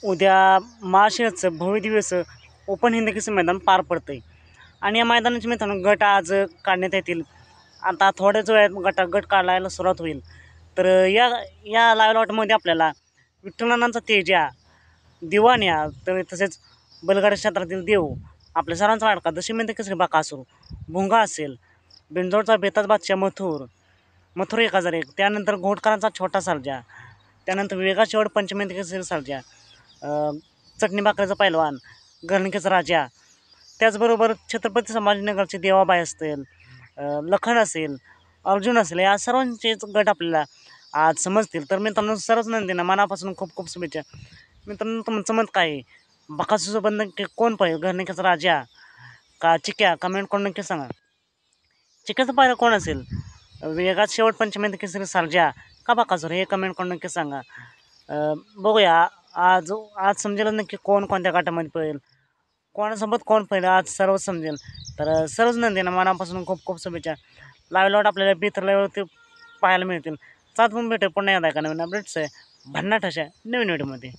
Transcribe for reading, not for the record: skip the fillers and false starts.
उद्या महाशिवचं भव्यदिव्य असं ओपन हिंद केसरी मैदान पार पडतं आहे आणि या मैदानाचे मित्रांनो गट आज काढण्यात येतील. आता थोड्याच वेळात गट काढायला सुरुवात होईल. तर या या लाईव्ह लॉटमध्ये आपल्याला विठ्ठलनानांचा तेजा, दिवाण्या तर तसेच बैलगाडा क्षेत्रातील देव, आपल्या सर्वांचा लाडका दशमी केसरी बकासूर, भुंगा असेल, बिंजोडचा बेताज बादशाह मथुर 1001, त्यानंतर घोटकरांचा छोटा सर्जा, त्यानंतर वेगा शेवट पंचमी केसरी सर्जा, चटणी भाकरीचा पैलवान, गरणकेचा राजा, त्याचबरोबर छत्रपती संभाजीनगरचे देवाबाई असतील, लखन असेल, अर्जुन असेल, या सर्वांचेच गट आपल्याला आज समजतील. तर मित्रांनो सर्वच नंदींना मनापासून खूप खूप शुभेच्छा. मित्रांनो तुमचं मत काय आहे? बकासूरचं बंधन कोण पाहिजे, गरणकेचा राजा का चिक्या? कमेंट करून नक्की सांगा. चिक्याचं पाहिलं कोण असेल, वेगात शेवट पंचमी केसरी सर्जा का बकासूर? हे कमेंट करून नक्की सांगा. बघूया आज आज समजेल नक्की कोण कोणत्या गटामध्ये पडेल, कोणासोबत कोण पहिलं आज सर्व समजेल. तर सर्वच नंदींना मनापासून खूप खूप शुभेच्छा. लाईव्ह लॉट आपल्याला बिथर लाईव्हवरती पाहायला मिळतील. चालत पण भेटेल पुन्हा एकदा एका नवीन अपडेट्स आहे भन्नाट अशा नवीन व्हिडिओमध्ये.